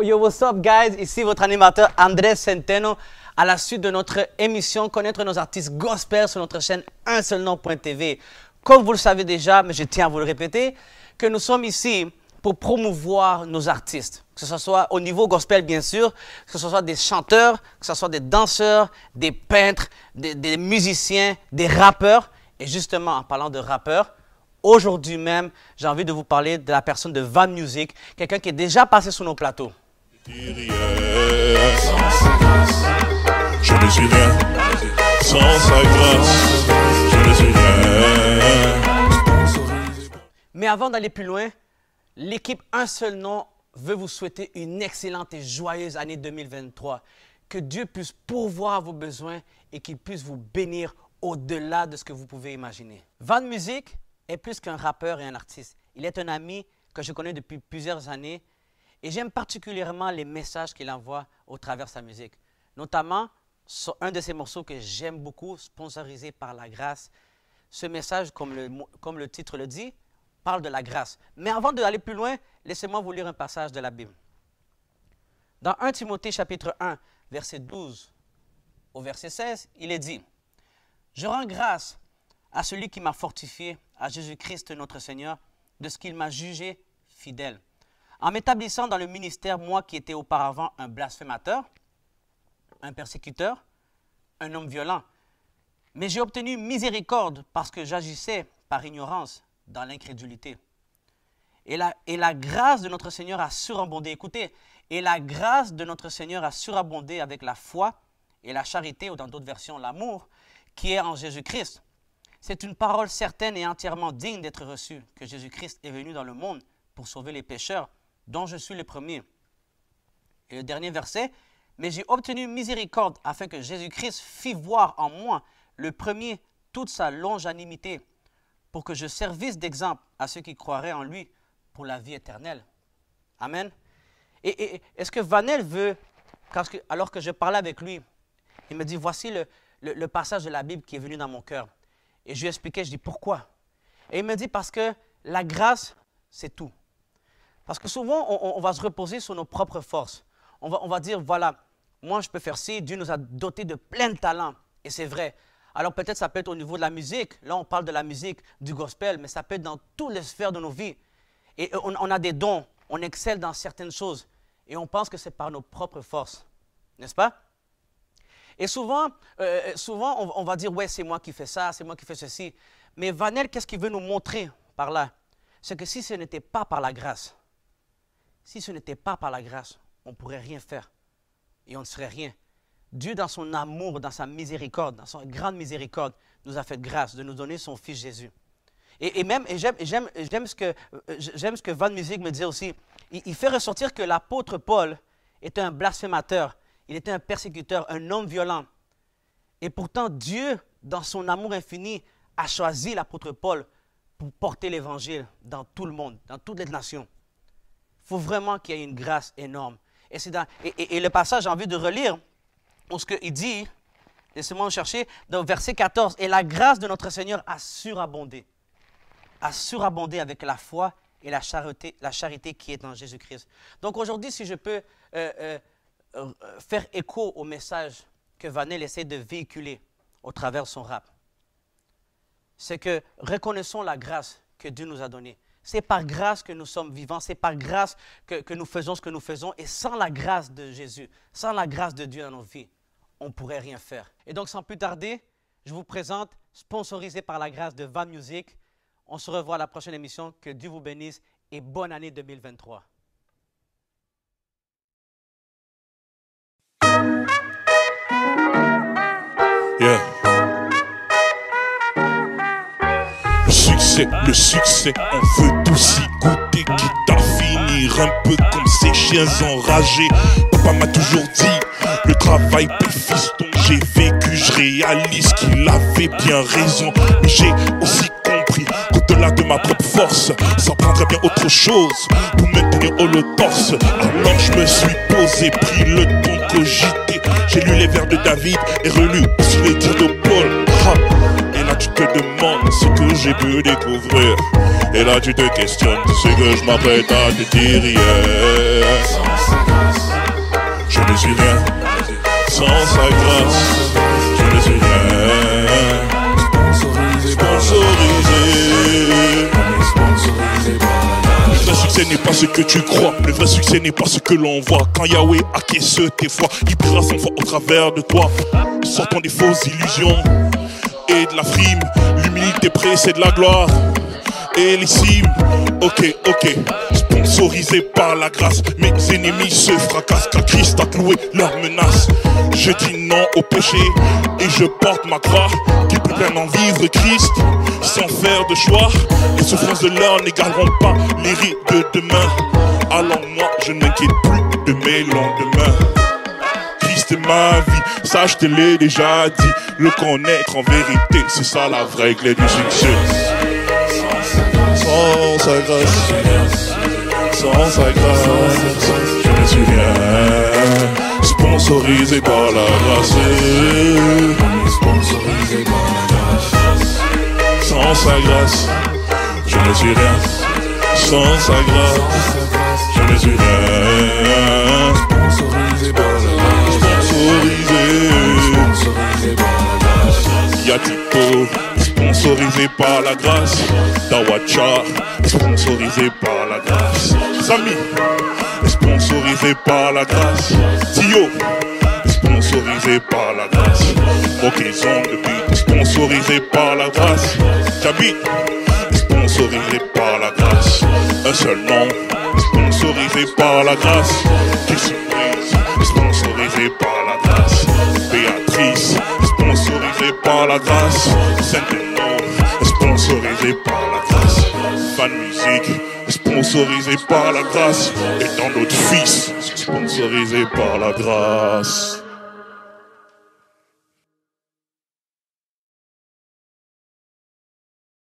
Yo, what's up, guys? Ici votre animateur Andrés Centeno à la suite de notre émission Connaître nos artistes gospel sur notre chaîne unseulnom.tv. Comme vous le savez déjà, mais je tiens à vous le répéter, que nous sommes ici pour promouvoir nos artistes. Que ce soit au niveau gospel, bien sûr, que ce soit des chanteurs, que ce soit des danseurs, des peintres, des musiciens, des rappeurs. Et justement, en parlant de rappeurs, aujourd'hui même, j'ai envie de vous parler de la personne de Van Music, quelqu'un qui est déjà passé sur nos plateaux. Je ne suis rien sans sa grâce. Je ne suis rien. Mais avant d'aller plus loin, l'équipe Un Seul Nom veut vous souhaiter une excellente et joyeuse année 2023. Que Dieu puisse pourvoir à vos besoins et qu'il puisse vous bénir au-delà de ce que vous pouvez imaginer. Van Music est plus qu'un rappeur et un artiste. Il est un ami que je connais depuis plusieurs années et j'aime particulièrement les messages qu'il envoie au travers de sa musique. Notamment, sur un de ses morceaux que j'aime beaucoup, sponsorisé par la grâce. Ce message, comme le titre le dit, parle de la grâce. Mais avant d'aller plus loin, laissez-moi vous lire un passage de la Bible. Dans 1 Timothée chapitre 1, verset 12 au verset 16, il est dit « Je rends grâce à celui qui m'a fortifié, à Jésus-Christ notre Seigneur, de ce qu'il m'a jugé fidèle. En m'établissant dans le ministère, moi qui étais auparavant un blasphémateur, un persécuteur, un homme violent, mais j'ai obtenu miséricorde parce que j'agissais par ignorance dans l'incrédulité. Et la grâce de notre Seigneur a surabondé, écoutez, et la grâce de notre Seigneur a surabondé avec la foi et la charité, ou dans d'autres versions, l'amour, qui est en Jésus-Christ. C'est une parole certaine et entièrement digne d'être reçue, que Jésus-Christ est venu dans le monde pour sauver les pécheurs, dont je suis le premier. Et le dernier verset, « Mais j'ai obtenu miséricorde afin que Jésus-Christ fît voir en moi le premier toute sa longanimité, pour que je servisse d'exemple à ceux qui croiraient en lui pour la vie éternelle. » Amen. Et est-ce que Vanel veut, alors que je parlais avec lui, il me dit, voici le passage de la Bible qui est venu dans mon cœur. Et je lui expliquais, je dis, pourquoi? Et il me dit, parce que la grâce, c'est tout. Parce que souvent, on va se reposer sur nos propres forces. On va dire, voilà, moi je peux faire ci, Dieu nous a dotés de plein de talents. Et c'est vrai. Alors peut-être ça peut être au niveau de la musique. Là, on parle de la musique, du gospel, mais ça peut être dans toutes les sphères de nos vies. Et on a des dons, on excelle dans certaines choses. Et on pense que c'est par nos propres forces. N'est-ce pas? Et souvent, on va dire, ouais, c'est moi qui fais ça, c'est moi qui fais ceci. Mais Vanel, qu'est-ce qu'il veut nous montrer par là? C'est que si ce n'était pas par la grâce, on ne pourrait rien faire. Et on ne serait rien. Dieu, dans son amour, dans sa miséricorde, dans son grande miséricorde, nous a fait grâce de nous donner son Fils Jésus. Et j'aime ce que Van Music me dit aussi. Il fait ressortir que l'apôtre Paul était un blasphémateur, il était un persécuteur, un homme violent. Et pourtant, Dieu, dans son amour infini, a choisi l'apôtre Paul pour porter l'évangile dans tout le monde, dans toutes les nations. Il faut vraiment qu'il y ait une grâce énorme. Et le passage, j'ai envie de relire, ce qu'il dit, laissez-moi chercher, dans verset 14, « Et la grâce de notre Seigneur a surabondé avec la foi et la charité qui est en Jésus-Christ. » Donc aujourd'hui, si je peux faire écho au message que Vanel essaie de véhiculer au travers de son rap, c'est que reconnaissons la grâce que Dieu nous a donnée. C'est par grâce que nous sommes vivants, c'est par grâce que nous faisons ce que nous faisons. Et sans la grâce de Jésus, sans la grâce de Dieu dans nos vies, on ne pourrait rien faire. Et donc, sans plus tarder, je vous présente, sponsorisé par la grâce de Van Music. On se revoit à la prochaine émission. Que Dieu vous bénisse et bonne année 2023. Yeah. Le succès, on veut tous y goûter, quitte à finir un peu comme ces chiens enragés. Papa m'a toujours dit, le travail paie fiston. J'ai vécu, je réalise qu'il avait bien raison. Mais j'ai aussi compris qu'au-delà de ma propre force, ça prendrait bien autre chose pour maintenir haut le torse. Alors je me suis posé, pris le temps de cogiter. J'ai lu les vers de David et relu sur les dires de Paul. Et là tu te demandes ce que j'ai pu découvrir. Et là tu te questionnes ce que je m'apprête à te dire hier. Je ne suis rien sans sa grâce. Je ne suis rien. Sponsorisé. Le vrai succès n'est pas ce que tu crois. Le vrai succès n'est pas ce que l'on voit. Quand Yahweh acquiesce tes fois, il brillera 100 fois au travers de toi. Sortons des fausses illusions et de la frime. L'humilité précède la gloire et les cimes. Ok, sponsorisé par la grâce. Mes ennemis se fracassent car Christ a cloué leurs menaces. Je dis non au péché et je porte ma croix. Qu'ils puissent pleinement vivre Christ sans faire de choix. Les souffrances de l'heure n'égaleront pas les rires de demain. Alors moi je ne m'inquiète plus de mes lendemains. Christ est ma vie, ça je te l'ai déjà dit. Le connaître en vérité, c'est ça la vraie clé du succès. Sans sa grâce, sans sa grâce, je ne suis rien. Sponsorisé par la grâce. Sponsorisé par la grâce. Sans sa grâce, je ne suis rien. Sans sa grâce, je ne suis rien. Sponsorisé par la grâce. Sponsorisé par la grâce. Yatito, sponsorisé par la grâce. Dawacha, sponsorisé par la grâce. Sami, sponsorisé par la grâce. Tio, sponsorisé par la grâce. Mokaison de beat, sponsorisé par la grâce. Jabit, sponsorisé par la grâce. Un seul nom, sponsorisé par la grâce. Surprise, sponsorisé par la grâce. Béatrice, sponsorisé par la grâce. Saint-Denis, sponsorisé par la grâce. Fan musique, sponsorisé par la grâce. Et dans notre fils, sponsorisé par la grâce.